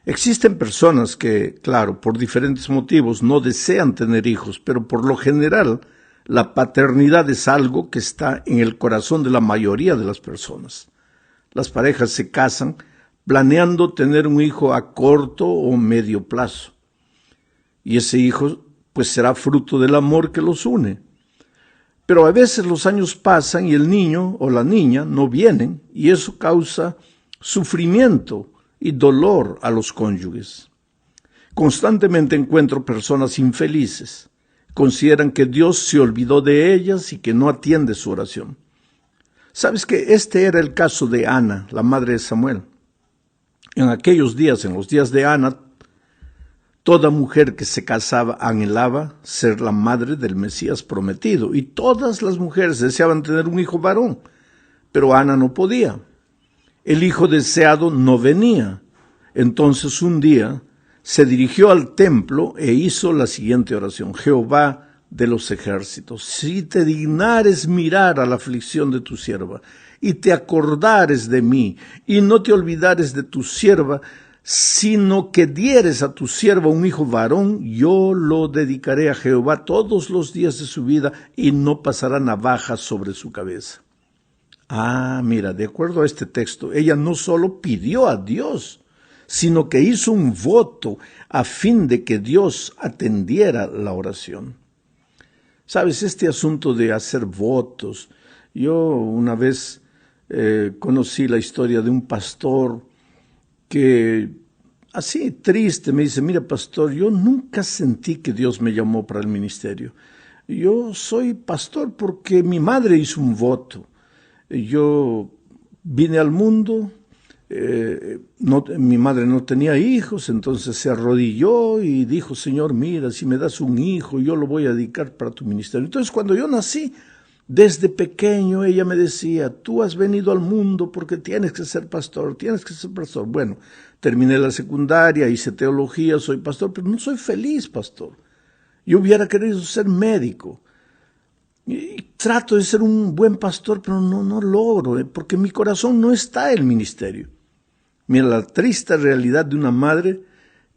Existen personas que, claro, por diferentes motivos no desean tener hijos, pero por lo general la paternidad es algo que está en el corazón de la mayoría de las personas. Las parejas se casan planeando tener un hijo a corto o medio plazo. Y ese hijo pues será fruto del amor que los une. Pero a veces los años pasan y el niño o la niña no vienen y eso causa sufrimiento y dolor a los cónyuges. Constantemente encuentro personas infelices. Consideran que Dios se olvidó de ellas y que no atiende su oración. ¿Sabes que este era el caso de Ana, la madre de Samuel? En aquellos días, en los días de Ana, toda mujer que se casaba anhelaba ser la madre del Mesías prometido y todas las mujeres deseaban tener un hijo varón, pero Ana no podía. El hijo deseado no venía. Entonces un día se dirigió al templo e hizo la siguiente oración: Jehová de los ejércitos, si te dignares mirar a la aflicción de tu sierva, y te acordares de mí, y no te olvidares de tu sierva, sino que dieres a tu sierva un hijo varón, yo lo dedicaré a Jehová todos los días de su vida, y no pasará navaja sobre su cabeza. Mira, de acuerdo a este texto, ella no solo pidió a Dios, sino que hizo un voto a fin de que Dios atendiera la oración. Sabes, este asunto de hacer votos, yo una vez conocí la historia de un pastor que así triste me dice: mira, pastor, yo nunca sentí que Dios me llamó para el ministerio. Yo soy pastor porque mi madre hizo un voto. Yo vine al mundo, mi madre no tenía hijos, entonces se arrodilló y dijo: Señor, mira, si me das un hijo, yo lo voy a dedicar para tu ministerio. Entonces cuando yo nací, desde pequeño ella me decía: tú has venido al mundo porque tienes que ser pastor, tienes que ser pastor. Bueno, terminé la secundaria, hice teología, soy pastor, pero no soy feliz, pastor. Yo hubiera querido ser médico. Y trato de ser un buen pastor, pero no logro, porque mi corazón no está en el ministerio. Mira la triste realidad de una madre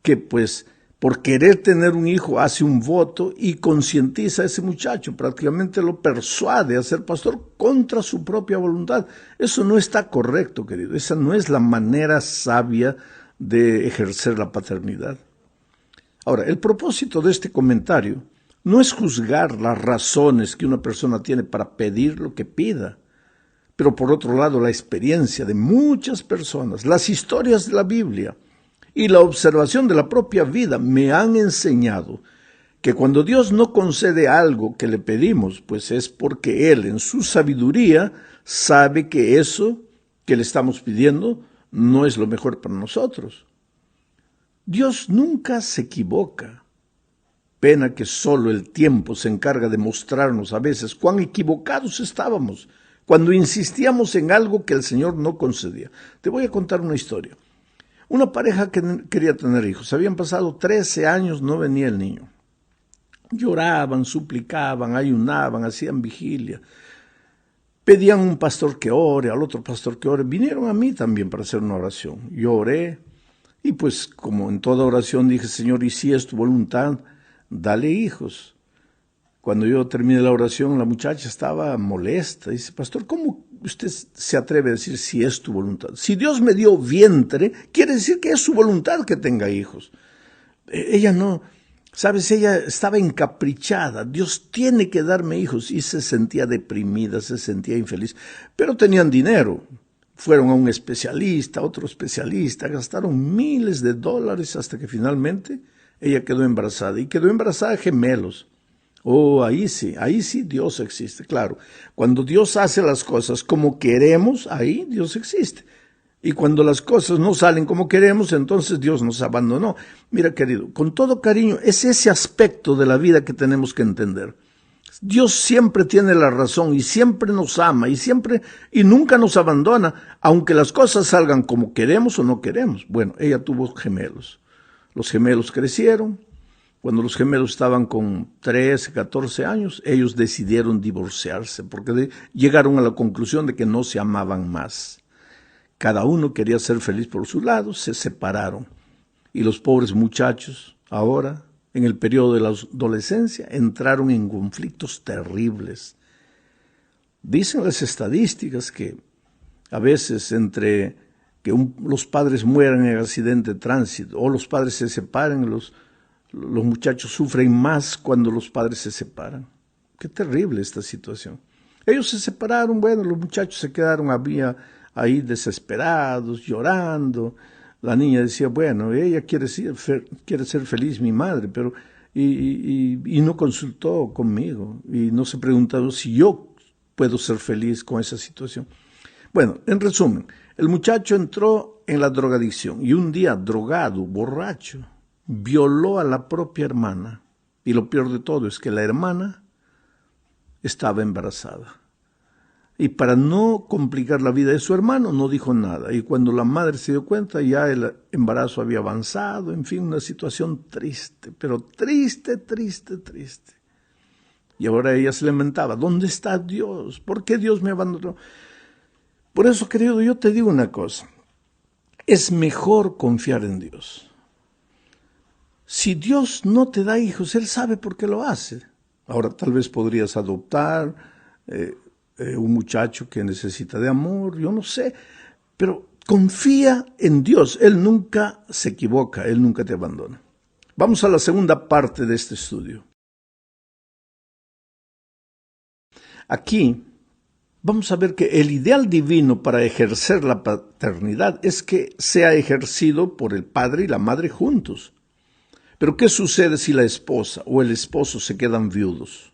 que pues por querer tener un hijo hace un voto y concientiza a ese muchacho, prácticamente lo persuade a ser pastor contra su propia voluntad. Eso no está correcto, querido. Esa no es la manera sabia de ejercer la paternidad. Ahora, el propósito de este comentario no es juzgar las razones que una persona tiene para pedir lo que pida, pero por otro lado la experiencia de muchas personas, las historias de la Biblia y la observación de la propia vida me han enseñado que cuando Dios no concede algo que le pedimos, pues es porque Él en su sabiduría sabe que eso que le estamos pidiendo no es lo mejor para nosotros. Dios nunca se equivoca. Pena que solo el tiempo se encarga de mostrarnos a veces cuán equivocados estábamos cuando insistíamos en algo que el Señor no concedía. Te voy a contar una historia. Una pareja que quería tener hijos. Habían pasado 13 años, no venía el niño. Lloraban, suplicaban, ayunaban, hacían vigilia. Pedían a un pastor que ore, al otro pastor que ore. Vinieron a mí también para hacer una oración. Yo oré y pues como en toda oración dije: Señor, y si es tu voluntad, dale hijos. Cuando yo terminé la oración, la muchacha estaba molesta. Dice: pastor, ¿cómo usted se atreve a decir si es tu voluntad? Si Dios me dio vientre, quiere decir que es su voluntad que tenga hijos. Ella no, sabes, ella estaba encaprichada. Dios tiene que darme hijos. Y se sentía deprimida, se sentía infeliz. Pero tenían dinero. Fueron a un especialista, a otro especialista, gastaron miles de dólares hasta que finalmente ella quedó embarazada. Y quedó embarazada de gemelos. Ahí sí Dios existe, claro. Cuando Dios hace las cosas como queremos, ahí Dios existe. Y cuando las cosas no salen como queremos, entonces Dios nos abandonó. Mira, querido, con todo cariño, es ese aspecto de la vida que tenemos que entender. Dios siempre tiene la razón y siempre nos ama y nunca nos abandona, aunque las cosas salgan como queremos o no queremos. Bueno, ella tuvo gemelos. Los gemelos crecieron. Cuando los gemelos estaban con 13, 14 años, ellos decidieron divorciarse porque llegaron a la conclusión de que no se amaban más. Cada uno quería ser feliz por su lado, se separaron. Y los pobres muchachos, ahora, en el periodo de la adolescencia, entraron en conflictos terribles. Dicen las estadísticas que a veces entre que los padres mueran en accidente de tránsito o los padres se separen, los muchachos sufren más cuando los padres se separan. Qué terrible esta situación. Ellos se separaron, bueno, los muchachos se quedaron ahí desesperados, llorando. La niña decía, bueno, ella quiere ser feliz, mi madre, pero y no consultó conmigo y no se preguntó si yo puedo ser feliz con esa situación. Bueno, en resumen, el muchacho entró en la drogadicción y un día, drogado, borracho, violó a la propia hermana. Y lo peor de todo es que la hermana estaba embarazada. Y para no complicar la vida de su hermano, no dijo nada. Y cuando la madre se dio cuenta, ya el embarazo había avanzado. En fin, una situación triste, pero triste, triste, triste. Y ahora ella se lamentaba, ¿dónde está Dios? ¿Por qué Dios me abandonó? Por eso, querido, yo te digo una cosa. Es mejor confiar en Dios. Si Dios no te da hijos, Él sabe por qué lo hace. Ahora, tal vez podrías adoptar un muchacho que necesita de amor, yo no sé, pero confía en Dios. Él nunca se equivoca, Él nunca te abandona. Vamos a la segunda parte de este estudio. Aquí vamos a ver que el ideal divino para ejercer la paternidad es que sea ejercido por el padre y la madre juntos. Pero ¿qué sucede si la esposa o el esposo se quedan viudos?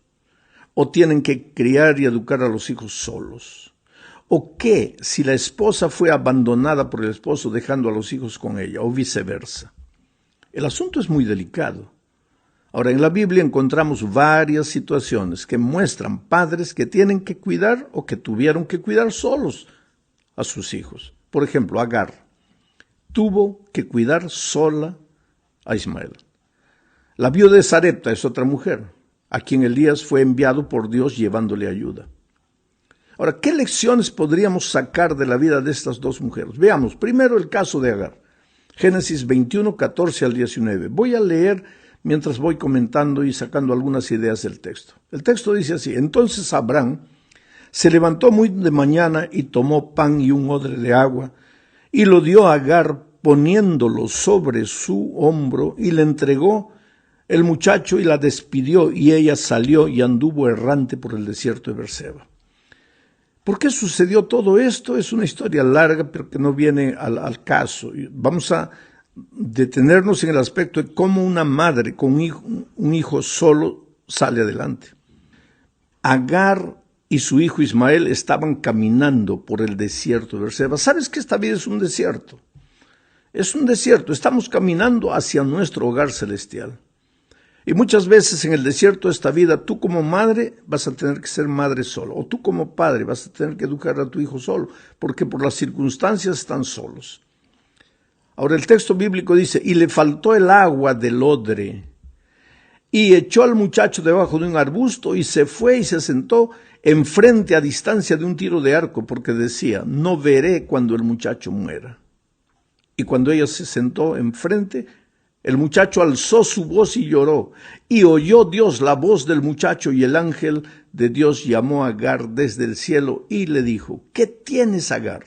¿O tienen que criar y educar a los hijos solos? ¿O qué si la esposa fue abandonada por el esposo dejando a los hijos con ella? O viceversa. El asunto es muy delicado. Ahora, en la Biblia encontramos varias situaciones que muestran padres que tienen que cuidar o que tuvieron que cuidar solos a sus hijos. Por ejemplo, Agar tuvo que cuidar sola a Ismael. La viuda de Sarepta es otra mujer, a quien Elías fue enviado por Dios llevándole ayuda. Ahora, ¿qué lecciones podríamos sacar de la vida de estas dos mujeres? Veamos, primero el caso de Agar. Génesis 21, 14 al 19. Voy a leer mientras voy comentando y sacando algunas ideas del texto. El texto dice así: entonces Abraham se levantó muy de mañana y tomó pan y un odre de agua y lo dio a Agar poniéndolo sobre su hombro y le entregó el muchacho y la despidió y ella salió y anduvo errante por el desierto de Berseba. ¿Por qué sucedió todo esto? Es una historia larga, pero que no viene al caso. Vamos a detenernos en el aspecto de cómo una madre con un hijo solo sale adelante. Agar y su hijo Ismael estaban caminando por el desierto de Berseba. ¿Sabes que esta vida es un desierto? Es un desierto. Estamos caminando hacia nuestro hogar celestial. Y muchas veces en el desierto de esta vida, tú como madre vas a tener que ser madre solo, o tú como padre vas a tener que educar a tu hijo solo, porque por las circunstancias están solos. Ahora el texto bíblico dice, y le faltó el agua del odre, y echó al muchacho debajo de un arbusto, y se fue y se sentó enfrente a distancia de un tiro de arco, porque decía, no veré cuando el muchacho muera. Y cuando ella se sentó enfrente, el muchacho alzó su voz y lloró, y oyó Dios la voz del muchacho, y el ángel de Dios llamó a Agar desde el cielo y le dijo, ¿qué tienes, Agar?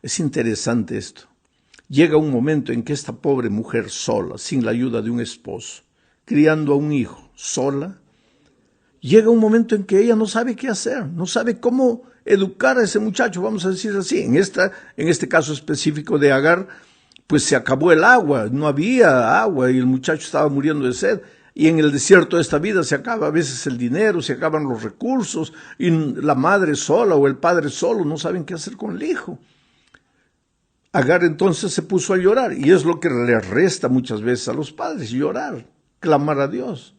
Es interesante esto. Llega un momento en que esta pobre mujer sola, sin la ayuda de un esposo, criando a un hijo sola, llega un momento en que ella no sabe qué hacer, no sabe cómo educar a ese muchacho, vamos a decir así. En este caso específico de Agar, pues se acabó el agua, no había agua y el muchacho estaba muriendo de sed. Y en el desierto de esta vida se acaba a veces el dinero, se acaban los recursos, y la madre sola o el padre solo no saben qué hacer con el hijo. Agar entonces se puso a llorar, y es lo que le resta muchas veces a los padres, llorar, clamar a Dios.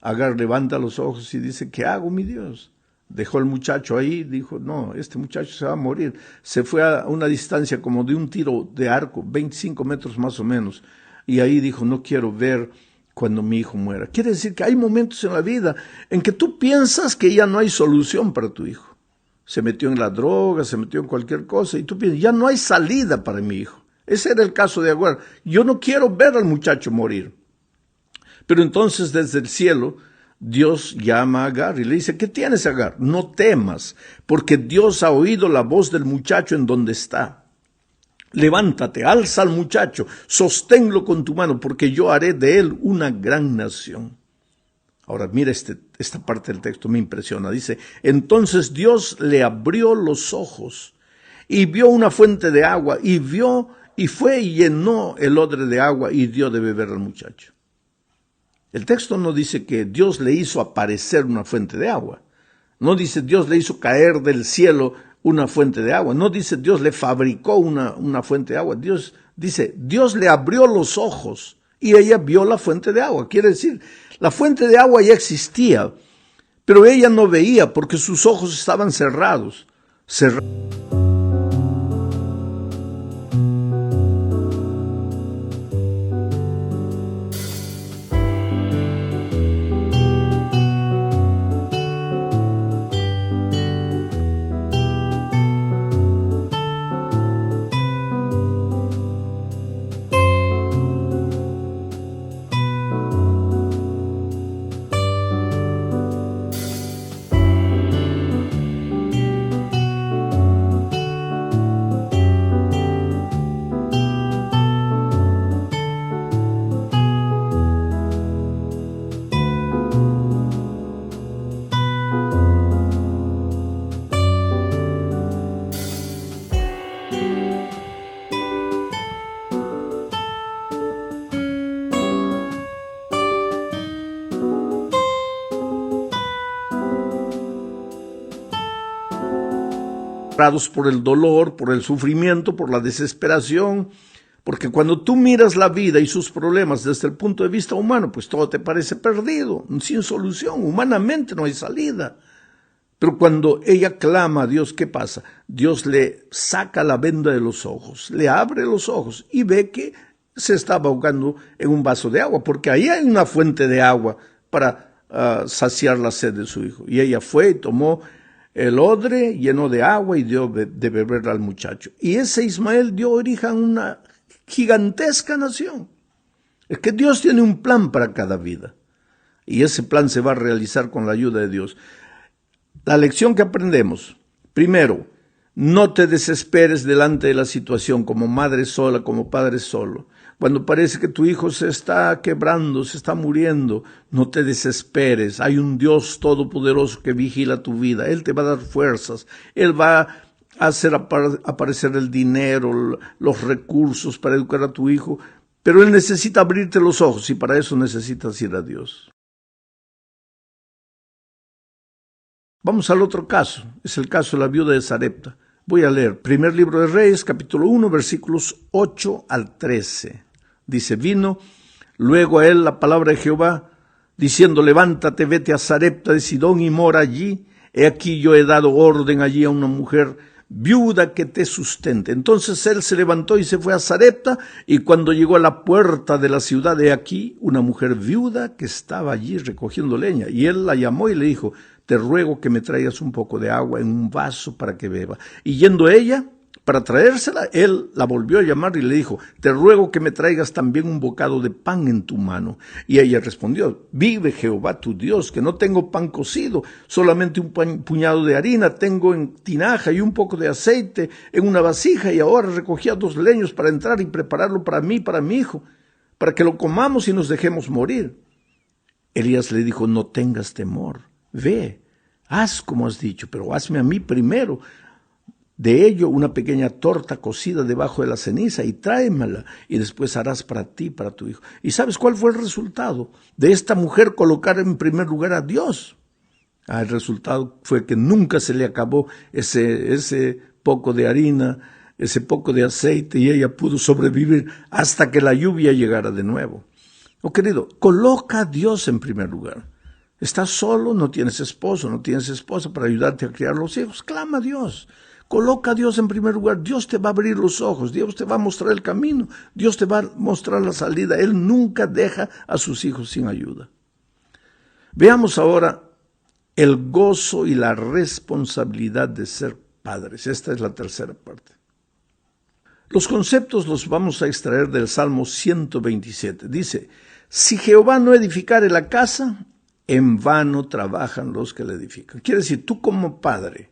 Agar levanta los ojos y dice, ¿qué hago, mi Dios? Dejó al muchacho ahí, dijo, no, este muchacho se va a morir. Se fue a una distancia como de un tiro de arco, 25 metros más o menos, y ahí dijo, no quiero ver cuando mi hijo muera. Quiere decir que hay momentos en la vida en que tú piensas que ya no hay solución para tu hijo. Se metió en la droga, se metió en cualquier cosa, y tú piensas, ya no hay salida para mi hijo. Ese era el caso de Agar. Yo no quiero ver al muchacho morir. Pero entonces desde el cielo Dios llama a Agar y le dice, ¿qué tienes, Agar? No temas, porque Dios ha oído la voz del muchacho en donde está. Levántate, alza al muchacho, sosténlo con tu mano, porque yo haré de él una gran nación. Ahora mira esta parte del texto, me impresiona. Dice, entonces Dios le abrió los ojos y vio una fuente de agua y fue y llenó el odre de agua y dio de beber al muchacho. El texto no dice que Dios le hizo aparecer una fuente de agua. No dice Dios le hizo caer del cielo una fuente de agua. No dice Dios le fabricó una fuente de agua. Dios dice, Dios le abrió los ojos y ella vio la fuente de agua. Quiere decir, la fuente de agua ya existía, pero ella no veía porque sus ojos estaban cerrados. Por el dolor, por el sufrimiento, por la desesperación, porque cuando tú miras la vida y sus problemas desde el punto de vista humano, pues todo te parece perdido, sin solución, humanamente no hay salida. Pero cuando ella clama a Dios, ¿qué pasa? Dios le saca la venda de los ojos, le abre los ojos y ve que se estaba ahogando en un vaso de agua, porque ahí hay una fuente de agua para saciar la sed de su hijo. Y ella fue y tomó el odre, llenó de agua y dio de beber al muchacho. Y ese Ismael dio origen a una gigantesca nación. Es que Dios tiene un plan para cada vida. Y ese plan se va a realizar con la ayuda de Dios. La lección que aprendemos. Primero, no te desesperes delante de la situación como madre sola, como padre solo. Cuando parece que tu hijo se está quebrando, se está muriendo, no te desesperes. Hay un Dios todopoderoso que vigila tu vida. Él te va a dar fuerzas. Él va a hacer aparecer el dinero, los recursos para educar a tu hijo. Pero Él necesita abrirte los ojos y para eso necesitas ir a Dios. Vamos al otro caso. Es el caso de la viuda de Sarepta. Voy a leer. Primer libro de Reyes, capítulo 1, versículos 8 al 13. Dice, vino luego a él la palabra de Jehová, diciendo, levántate, vete a Sarepta de Sidón y mora allí. He aquí yo he dado orden allí a una mujer viuda que te sustente. Entonces él se levantó y se fue a Sarepta, y cuando llegó a la puerta de la ciudad, he aquí una mujer viuda que estaba allí recogiendo leña. Y él la llamó y le dijo, te ruego que me traigas un poco de agua en un vaso para que beba. Y yendo ella para traérsela, él la volvió a llamar y le dijo, te ruego que me traigas también un bocado de pan en tu mano. Y ella respondió, vive Jehová tu Dios, que no tengo pan cocido, solamente un puñado de harina tengo en tinaja y un poco de aceite en una vasija, y ahora recogía 2 leños para entrar y prepararlo para mí y para mi hijo, para que lo comamos y nos dejemos morir. Elías le dijo, no tengas temor, ve, haz como has dicho, pero hazme a mí primero de ello una pequeña torta cocida debajo de la ceniza y tráemela, y después harás para ti y para tu hijo. ¿Y sabes cuál fue el resultado de esta mujer colocar en primer lugar a Dios? El resultado fue que nunca se le acabó ese poco de harina, ese poco de aceite, y ella pudo sobrevivir hasta que la lluvia llegara de nuevo. Oh, querido, coloca a Dios en primer lugar. Estás solo, no tienes esposo, no tienes esposa para ayudarte a criar los hijos. Clama a Dios. Coloca a Dios en primer lugar. Dios te va a abrir los ojos. Dios te va a mostrar el camino. Dios te va a mostrar la salida. Él nunca deja a sus hijos sin ayuda. Veamos ahora el gozo y la responsabilidad de ser padres. Esta es la tercera parte. Los conceptos los vamos a extraer del Salmo 127. Dice, si Jehová no edificare la casa, en vano trabajan los que la edifican. Quiere decir, tú como padre,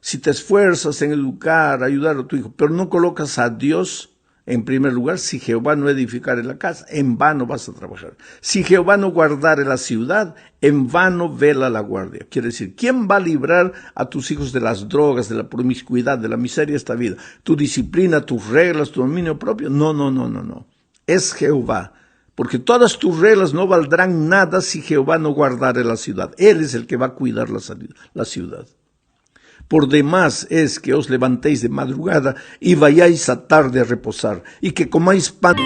si te esfuerzas en educar, ayudar a tu hijo, pero no colocas a Dios en primer lugar, si Jehová no edificare la casa, en vano vas a trabajar. Si Jehová no guardare la ciudad, en vano vela la guardia. Quiere decir, ¿quién va a librar a tus hijos de las drogas, de la promiscuidad, de la miseria de esta vida? ¿Tu disciplina, tus reglas, tu dominio propio? No. Es Jehová. Porque todas tus reglas no valdrán nada si Jehová no guardare la ciudad. Él es el que va a cuidar la ciudad. Por demás es que os levantéis de madrugada y vayáis a tarde a reposar, y que comáis pan.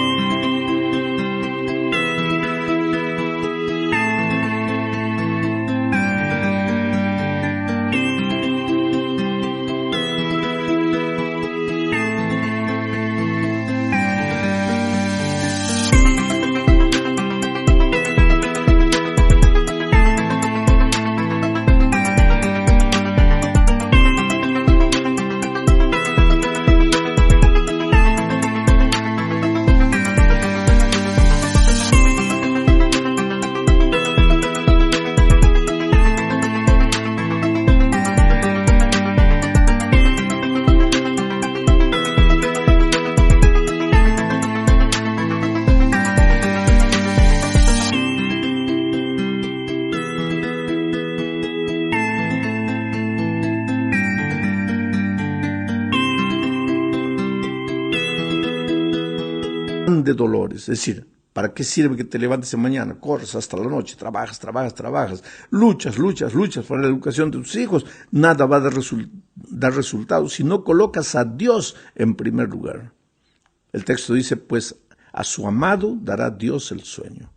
De dolores, es decir, ¿para qué sirve que te levantes en mañana? Corres hasta la noche, trabajas, luchas por la educación de tus hijos, nada va a dar resultados si no colocas a Dios en primer lugar. El texto dice, pues a su amado dará Dios el sueño.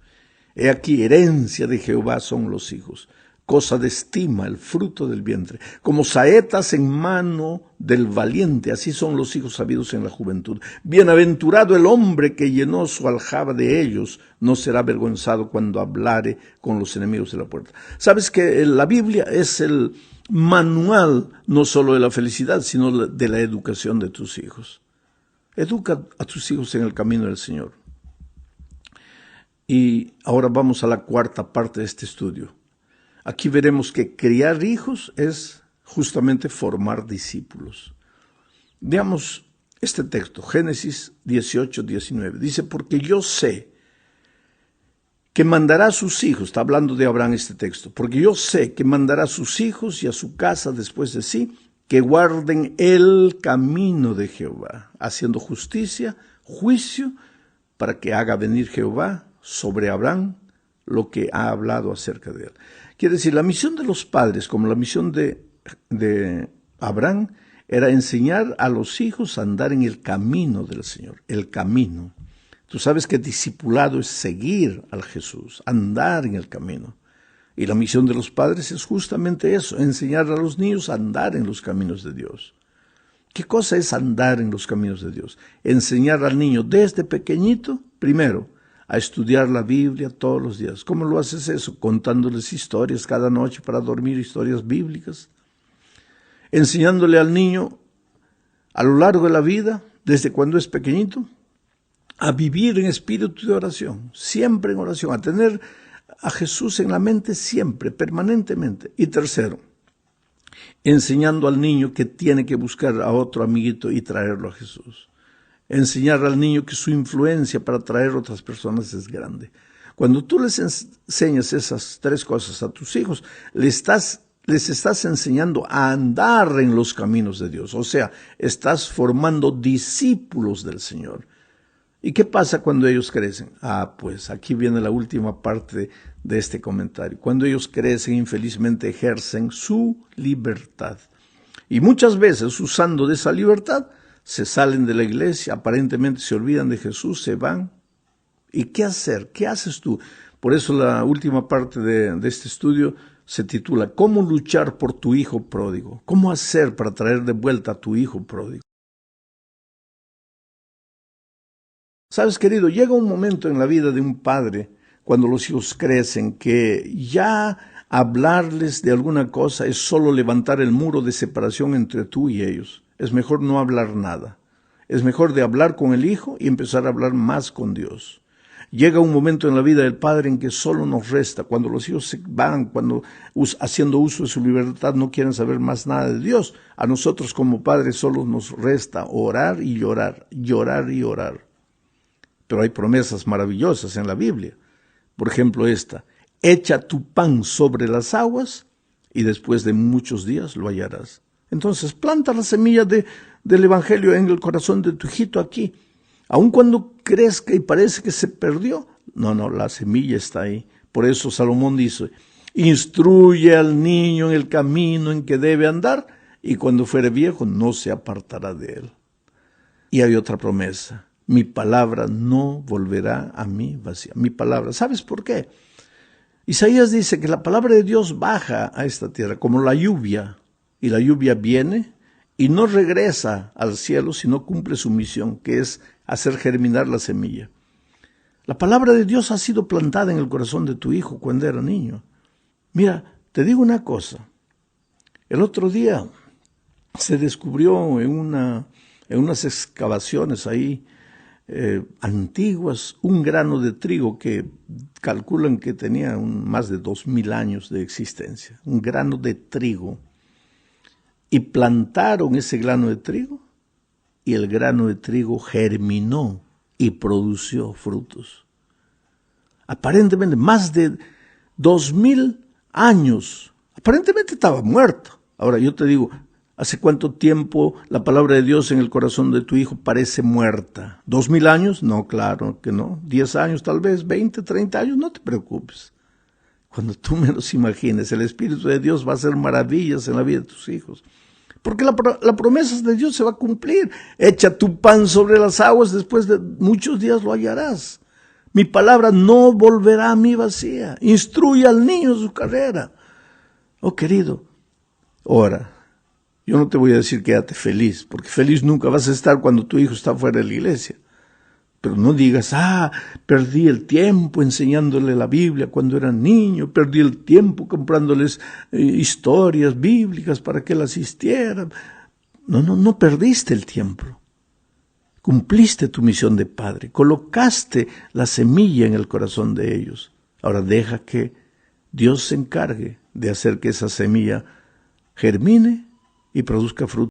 He aquí, herencia de Jehová son los hijos, cosa de estima el fruto del vientre. Como saetas en mano del valiente, así son los hijos sabidos en la juventud. Bienaventurado el hombre que llenó su aljaba de ellos, no será avergonzado cuando hablare con los enemigos de la puerta. Sabes que la Biblia es el manual no solo de la felicidad, sino de la educación de tus hijos. Educa a tus hijos en el camino del Señor. Y ahora vamos a la cuarta parte de este estudio. Aquí veremos que criar hijos es justamente formar discípulos. Veamos este texto, Génesis 18:19. Dice, porque yo sé que mandará a sus hijos, está hablando de Abraham este texto, porque yo sé que mandará a sus hijos y a su casa después de sí, que guarden el camino de Jehová, haciendo justicia, juicio, para que haga venir Jehová sobre Abraham lo que ha hablado acerca de él. Quiere decir, la misión de los padres, como la misión de Abraham, era enseñar a los hijos a andar en el camino del Señor, el camino. Tú sabes que discipulado es seguir al Jesús, andar en el camino. Y la misión de los padres es justamente eso, enseñar a los niños a andar en los caminos de Dios. ¿Qué cosa es andar en los caminos de Dios? Enseñar al niño desde pequeñito, primero, a estudiar la Biblia todos los días. ¿Cómo lo haces eso? Contándoles historias cada noche para dormir, historias bíblicas. Enseñándole al niño a lo largo de la vida, desde cuando es pequeñito, a vivir en espíritu de oración, siempre en oración, a tener a Jesús en la mente siempre, permanentemente. Y tercero, enseñando al niño que tiene que buscar a otro amiguito y traerlo a Jesús. Enseñar al niño que su influencia para atraer a otras personas es grande. Cuando tú les enseñas esas tres cosas a tus hijos, les estás enseñando a andar en los caminos de Dios. O sea, estás formando discípulos del Señor. ¿Y qué pasa cuando ellos crecen? Pues aquí viene la última parte de este comentario. Cuando ellos crecen, infelizmente ejercen su libertad. Y muchas veces, usando de esa libertad, se salen de la iglesia, aparentemente se olvidan de Jesús, se van. ¿Y qué hacer? ¿Qué haces tú? Por eso la última parte de este estudio se titula ¿Cómo luchar por tu hijo pródigo? ¿Cómo hacer para traer de vuelta a tu hijo pródigo? Sabes, querido, llega un momento en la vida de un padre, cuando los hijos crecen, que ya hablarles de alguna cosa es solo levantar el muro de separación entre tú y ellos. Es mejor no hablar nada. Es mejor de hablar con el Hijo y empezar a hablar más con Dios. Llega un momento en la vida del padre en que solo nos resta, cuando los hijos se van, cuando haciendo uso de su libertad no quieren saber más nada de Dios. A nosotros como padres solo nos resta orar y llorar, llorar y orar. Pero hay promesas maravillosas en la Biblia. Por ejemplo esta: echa tu pan sobre las aguas y después de muchos días lo hallarás. Entonces planta la semilla del Evangelio en el corazón de tu hijito aquí. Aun cuando crezca y parece que se perdió, no, la semilla está ahí. Por eso Salomón dice: instruye al niño en el camino en que debe andar, y cuando fuere viejo no se apartará de él. Y hay otra promesa: mi palabra no volverá a mí vacía. Mi palabra, ¿sabes por qué? Isaías dice que la palabra de Dios baja a esta tierra como la lluvia, y la lluvia viene y no regresa al cielo, sino cumple su misión, que es hacer germinar la semilla. La palabra de Dios ha sido plantada en el corazón de tu hijo cuando era niño. Mira, te digo una cosa. El otro día se descubrió en unas excavaciones ahí antiguas un grano de trigo que calculan que tenía más de 2000 años de existencia. Un grano de trigo. Y plantaron ese grano de trigo, y el grano de trigo germinó y produció frutos. Aparentemente más de 2000 años. Aparentemente estaba muerto. Ahora yo te digo, ¿hace cuánto tiempo la palabra de Dios en el corazón de tu hijo parece muerta? ¿2000 años? No, claro que no. 10 años tal vez, 20, 30 años, no te preocupes. Cuando tú menos imagines, el Espíritu de Dios va a hacer maravillas en la vida de tus hijos. Porque la promesa de Dios se va a cumplir. Echa tu pan sobre las aguas, después de muchos días lo hallarás. Mi palabra no volverá a mí vacía. Instruye al niño en su carrera. Oh, querido, ahora, yo no te voy a decir quédate feliz, porque feliz nunca vas a estar cuando tu hijo está fuera de la iglesia. Pero no digas, perdí el tiempo enseñándole la Biblia cuando era niño, perdí el tiempo comprándoles historias bíblicas para que él asistiera. No perdiste el tiempo. Cumpliste tu misión de padre, colocaste la semilla en el corazón de ellos. Ahora deja que Dios se encargue de hacer que esa semilla germine y produzca fruto.